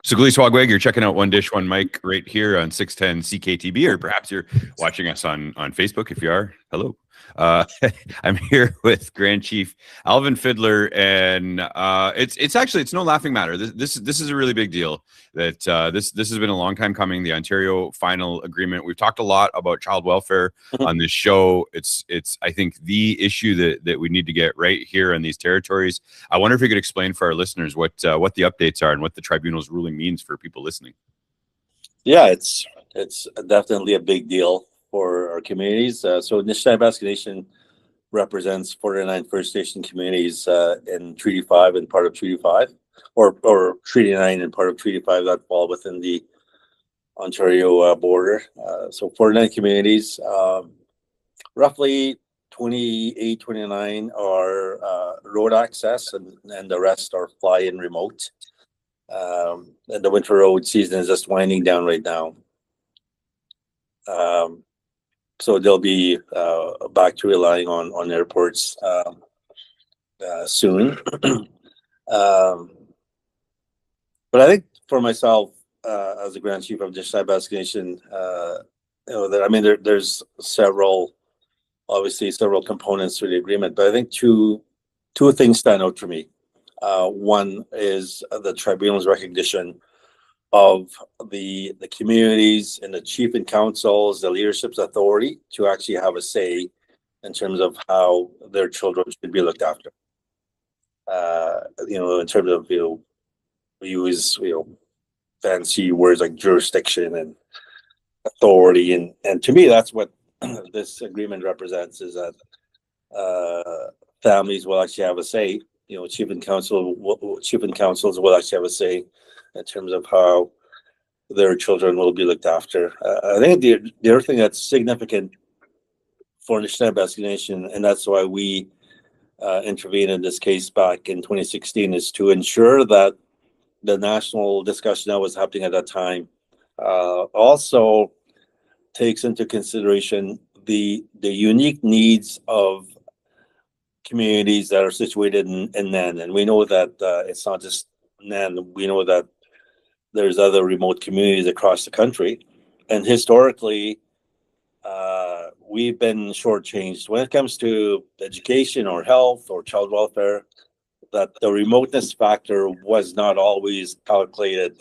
So Glee Swagwag, you're checking out One Dish, One Mic right here on 610 CKTB, or perhaps you're watching us on Facebook. If you are, hello. I'm here with Grand Chief Alvin Fiddler, and it's no laughing matter. This is a really big deal. That this has been a long time coming. The Ontario final agreement. We've talked a lot about child welfare on this show. It's I think the issue that we need to get right here in these territories. I wonder if you could explain for our listeners what the updates are and what the tribunal's ruling means for people listening. Yeah, it's definitely a big deal for our communities. So Nishnawbe Nation represents 49 First Nation communities in Treaty 5 and part of Treaty 5, or Treaty 9 and part of Treaty 5 that fall within the Ontario border. So 49 communities, roughly 28, 29 are road access, and the rest are fly-in remote. And the winter road season is just winding down right now. So they'll be back to relying on airports soon. But I think for myself, as the Grand Chief of the Nishnawbe Nation, there's several components to the agreement, but I think two things stand out for me. One is the tribunal's recognition of the communities and the chief and councils, the leadership's authority to actually have a say in terms of how their children should be looked after. In terms of, we use, fancy words like jurisdiction and authority. And to me, that's what this agreement represents, is that families will actually have a say. Chief and councils will actually have a say in terms of how their children will be looked after. I think the other thing that's significant for the Nishnawbe Nation, and that's why we intervened in this case back in 2016, is to ensure that the national discussion that was happening at that time also takes into consideration the unique needs of communities that are situated in NAN. And we know that it's not just NAN. We know that there's other remote communities across the country. And historically, we've been shortchanged when it comes to education or health or child welfare, that the remoteness factor was not always calculated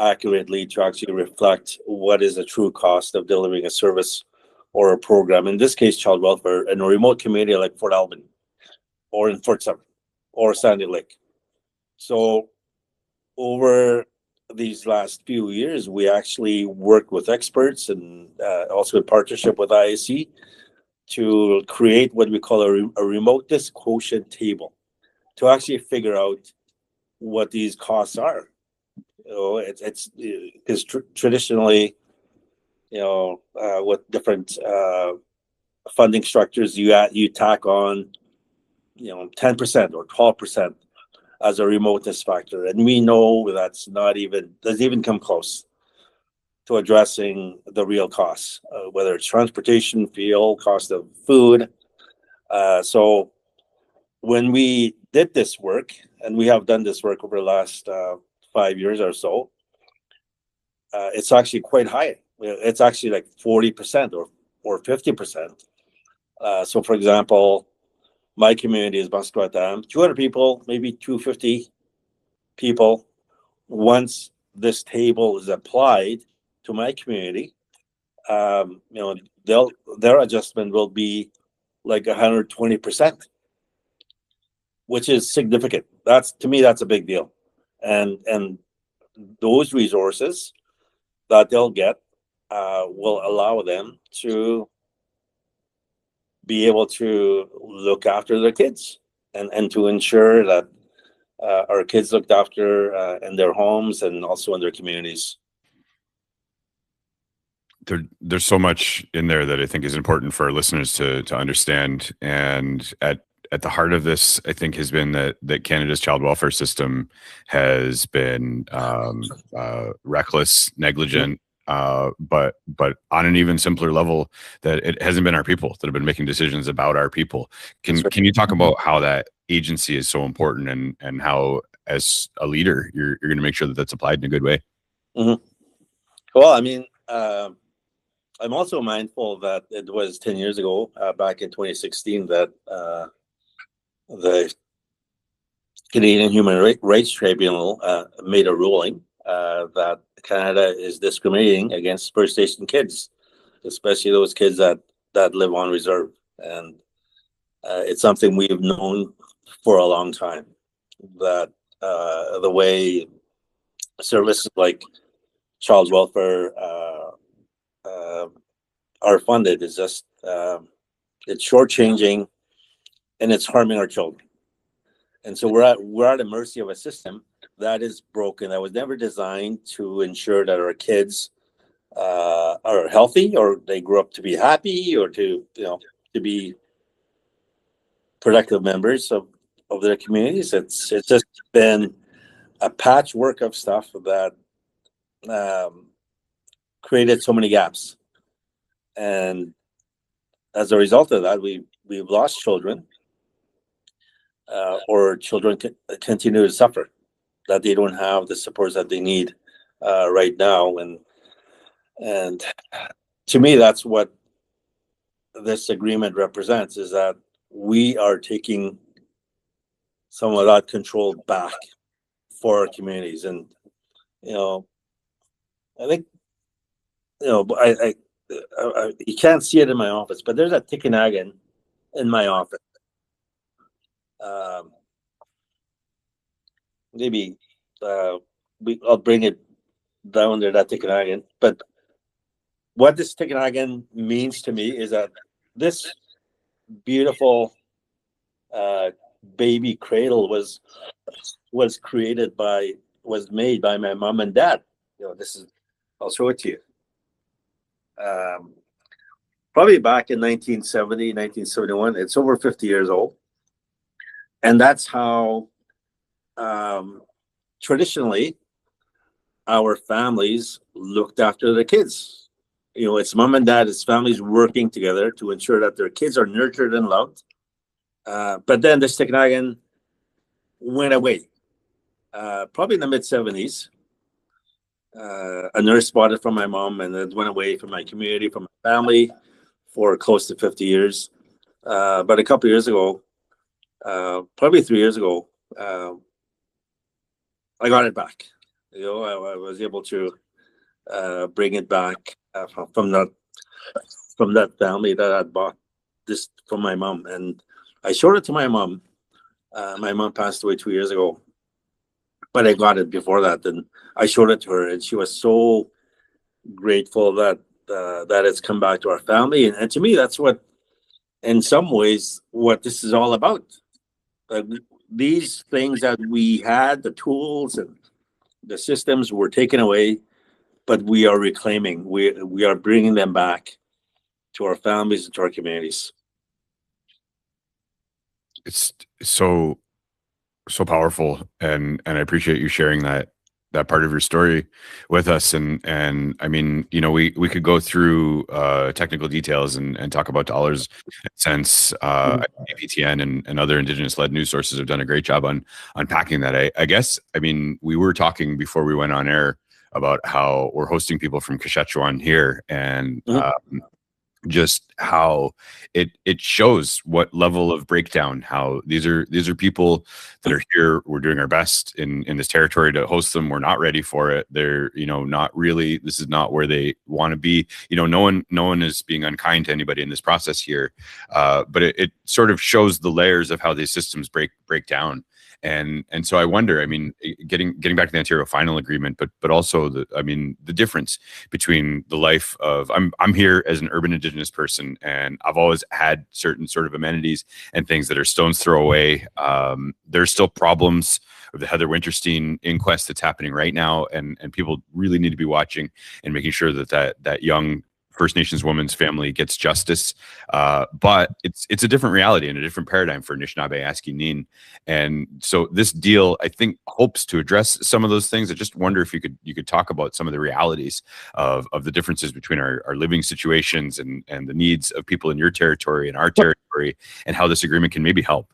accurately to actually reflect what is the true cost of delivering a service or a program. In this case, child welfare in a remote community like Fort Alban, or in Fort Summer, or Sandy Lake. So over these last few years, we actually worked with experts and also in partnership with ISC to create what we call a remoteness quotient table to actually figure out what these costs are. It's because traditionally, with different funding structures, you tack on 10% or 12% as a remoteness factor, and we know doesn't even come close to addressing the real costs, whether it's transportation, fuel, cost of food. So when we did this work, and we have done this work over the last 5 years or so, it's actually quite high. It's actually like 40% or 50%. So for example, my community is Musqueam, 200 people, maybe 250 people. Once this table is applied to my community, their adjustment will be like 120%, which is significant. To me, that's a big deal. And those resources that they'll get will allow them to be able to look after their kids and to ensure that our kids looked after in their homes and also in their communities. There's so much in there that I think is important for our listeners to understand. And at the heart of this, I think, has been that Canada's child welfare system has been reckless, negligent, but on an even simpler level, that it hasn't been our people that have been making decisions about our people. Can you talk about how that agency is so important and how as a leader, you're going to make sure that that's applied in a good way. Mm-hmm. Well, I mean, I'm also mindful that it was 10 years ago, back in 2016, that the Canadian Human Rights Tribunal made a ruling that Canada is discriminating against First Nation kids, especially those kids that live on reserve. And it's something we've known for a long time, that the way services like child welfare are funded is just it's shortchanging, and it's harming our children. And so we're at the mercy of a system that is broken, that was never designed to ensure that our kids are healthy, or they grow up to be happy, or to be productive members of their communities. It's just been a patchwork of stuff that created so many gaps, and as a result of that, we've lost children, or children continue to suffer, that they don't have the supports that they need right now. And to me, that's what this agreement represents, is that we are taking some of that control back for our communities. And I think I you can't see it in my office, but there's a Tikanagan in my office. Maybe I'll bring it down there, that Tikanagan. But what this Tikanagan means to me is that this beautiful baby cradle was made by my mom and dad. I'll show it to you. Probably back in 1970, 1971. It's over 50 years old. And that's how traditionally our families looked after their kids. It's mom and dad, it's families working together to ensure that their kids are nurtured and loved. But then the Tikanagan went away. Probably in the mid-70s. A nurse bought it from my mom, and it went away from my community, from my family, for close to 50 years. But a couple of years ago, probably 3 years ago, I got it back. I was able to bring it back from that family that had bought this from my mom, and I showed it to my mom. My mom passed away 2 years ago, but I got it before that, and I showed it to her, and she was so grateful that it's come back to our family. And to me, that's what, in some ways, what this is all about. These things that we had, the tools and the systems, were taken away, but we are reclaiming. We are bringing them back to our families and to our communities. It's so powerful, and I appreciate you sharing that part of your story with us. And I mean, we could go through technical details and talk about dollars and cents. APTN and other Indigenous led news sources have done a great job on unpacking that. I guess, I mean, we were talking before we went on air about how we're hosting people from Saskatchewan here, and just how it shows what level of breakdown, how these are people that are here. We're doing our best in this territory to host them. We're not ready for it. They're not really, this is not where they want to be. No one is being unkind to anybody in this process here, but it sort of shows the layers of how these systems break down. And so I wonder, I mean, getting back to the Ontario Final Agreement, but also the difference between the life of, I'm here as an urban Indigenous person, and I've always had certain sort of amenities and things that are stone's throw away. There's still problems with the Heather Winterstein inquest that's happening right now, and people really need to be watching and making sure that young First Nations woman's family gets justice, but it's a different reality and a different paradigm for Nishnawbe, Aski, Nin, and so this deal, I think, hopes to address some of those things. I just wonder if you could talk about some of the realities of the differences between our living situations and the needs of people in your territory and our territory, and how this agreement can maybe help.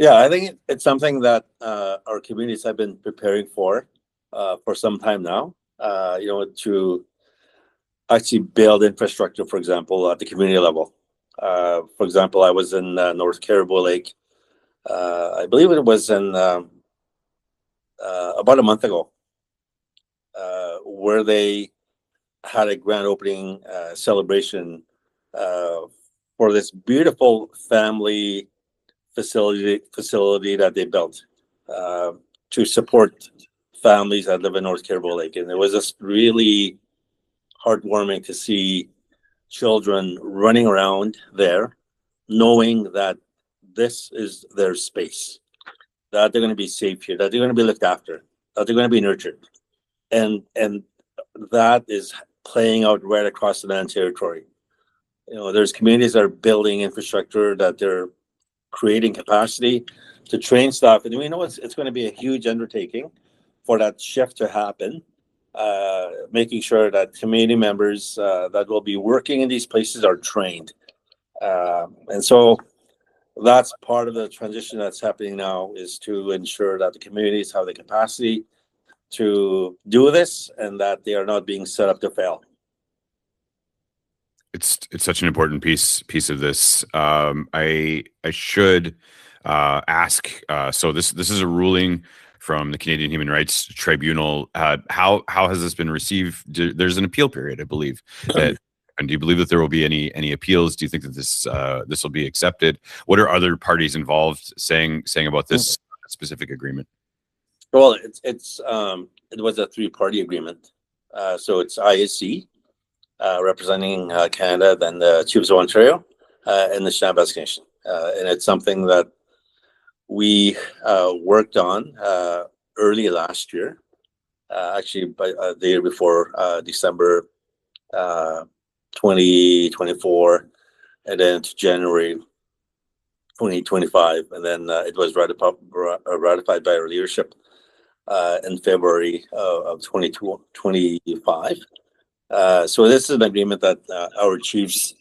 Yeah, I think it's something that our communities have been preparing for some time now. To actually build infrastructure, for example, at the community level. For example, I was in North Caribou Lake. I believe it was in about a month ago, where they had a grand opening celebration uh, for this beautiful family facility that they built uh, to support families that live in North Caribou Lake, and it was just really heartwarming to see children running around there, knowing that this is their space, that they're going to be safe here, that they're going to be looked after, that they're going to be nurtured, and that is playing out right across the land territory. There's communities that are building infrastructure, that they're creating capacity to train staff, and we know it's going to be a huge undertaking for that shift to happen. Making sure that community members that will be working in these places are trained, and so that's part of the transition that's happening now, is to ensure that the communities have the capacity to do this and that they are not being set up to fail. It's such an important piece of this. I should ask. So this is a ruling from the Canadian Human Rights Tribunal. How has this been received? There's an appeal period, I believe. And do you believe that there will be any appeals? Do you think that this will be accepted? What are other parties involved saying about this specific agreement? Well, it was a 3-party agreement. So it's ISC representing Canada, then the Chiefs of Ontario, and the Nishnawbe Nation, and it's something that we worked on early last year, actually by the year before, December 2024, and then to January 2025, and then it was ratified by our leadership in February of 2025. So this is an agreement that our chiefs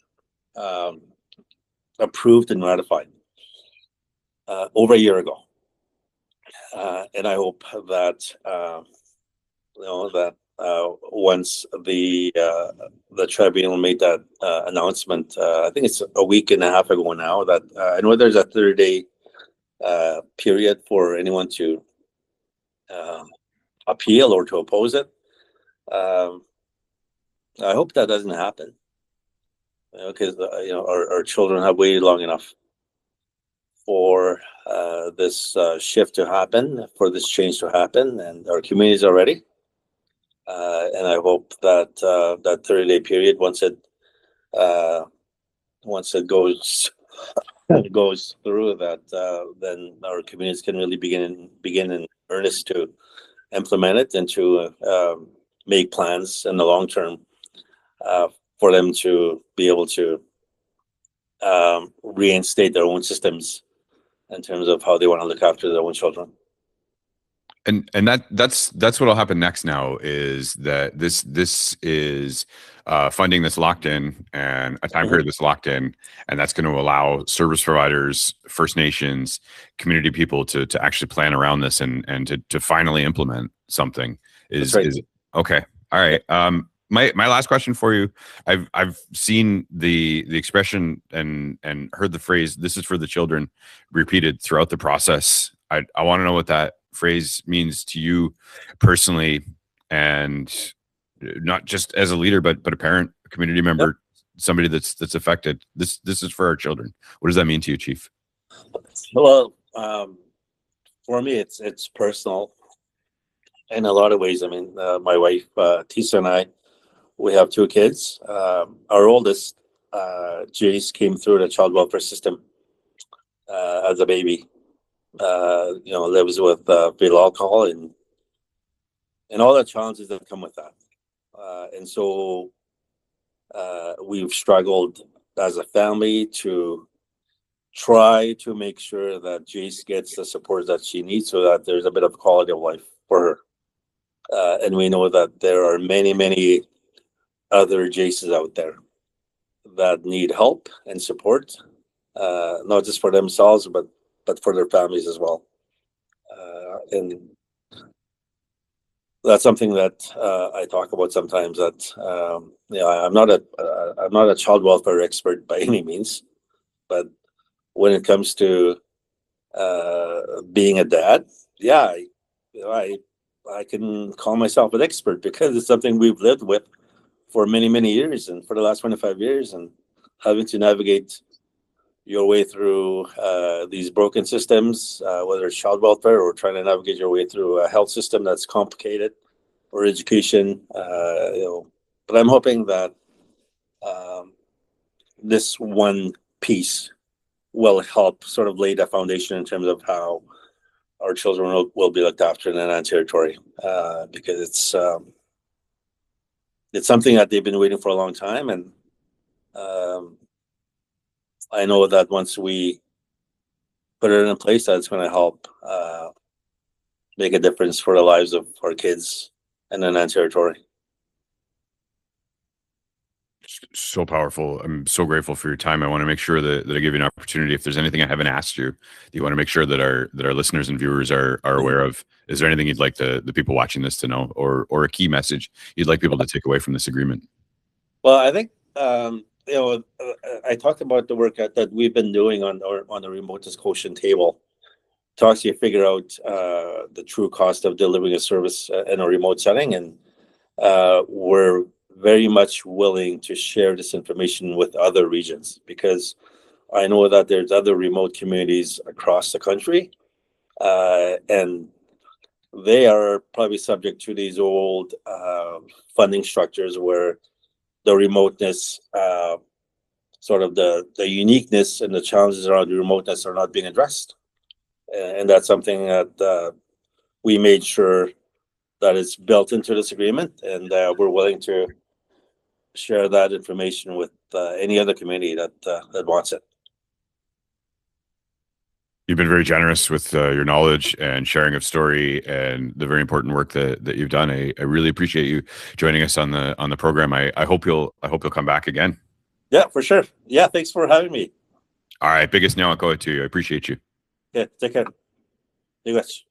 approved and ratified over a year ago, and I hope that once the tribunal made that announcement, I think it's a week and a half ago now, that I know there's a 30-day period for anyone to appeal or to oppose it. I hope that doesn't happen, because our children have waited long enough for this shift to happen, for this change to happen, and our communities are ready. And I hope that that 30-day period, once it goes through, that then our communities can really begin in earnest to implement it and to make plans in the long term for them to be able to reinstate their own systems in terms of how they want to look after their own children. And that's what'll happen next now, is that this is funding that's locked in, and a time period that's locked in, and that's going to allow service providers, First Nations, community people to actually plan around this and to finally implement something. Is okay. All right. My last question for you. I've seen the expression and heard the phrase "this is for the children" repeated throughout the process. I want to know what that phrase means to you personally, and not just as a leader, but a parent, a community member, somebody that's affected. This is for our children. What does that mean to you, Chief? Well, for me, it's personal in a lot of ways. I mean, my wife Tisa and I, we have 2 kids. Our oldest, Jace, came through the child welfare system as a baby. Lives with fetal alcohol and all the challenges that come with that. And so we've struggled as a family to try to make sure that Jace gets the support that she needs, so that there's a bit of quality of life for her. And we know that there are many, many other Jaces out there that need help and support, not just for themselves, but but for their families as well. And that's something that I talk about sometimes. That I'm not a child welfare expert by any means, but when it comes to being a dad, yeah, I can call myself an expert because it's something we've lived with for many years, and for the last 25 years, and having to navigate your way through these broken systems, whether it's child welfare or trying to navigate your way through a health system that's complicated, or education. But I'm hoping that this one piece will help sort of lay the foundation in terms of how our children will be looked after in the Nan territory, because it's something that they've been waiting for a long time, and I know that once we put it in place, that's going to help make a difference for the lives of our kids in the Nan territory. So powerful. I'm so grateful for your time. I want to make sure that I give you an opportunity. If there's anything I haven't asked you, you want to make sure that our listeners and viewers are aware of. Is there anything you'd like the people watching this to know, or a key message you'd like people to take away from this agreement? Well, I think I talked about the work that we've been doing on the remote disclosure table to actually figure out the true cost of delivering a service in a remote setting, and we're very much willing to share this information with other regions, because I know that there's other remote communities across the country, and they are probably subject to these old funding structures where the remoteness, sort of the uniqueness and the challenges around the remoteness are not being addressed. And that's something that we made sure that is built into this agreement, and we're willing to share that information with any other community that wants it. You've been very generous with your knowledge and sharing of story and the very important work that you've done. I really appreciate you joining us on the program. I hope you'll come back again. Yeah, for sure. Yeah, thanks for having me. All right, biggest now I'll go to you. I appreciate you. Yeah, take care. Thank you much.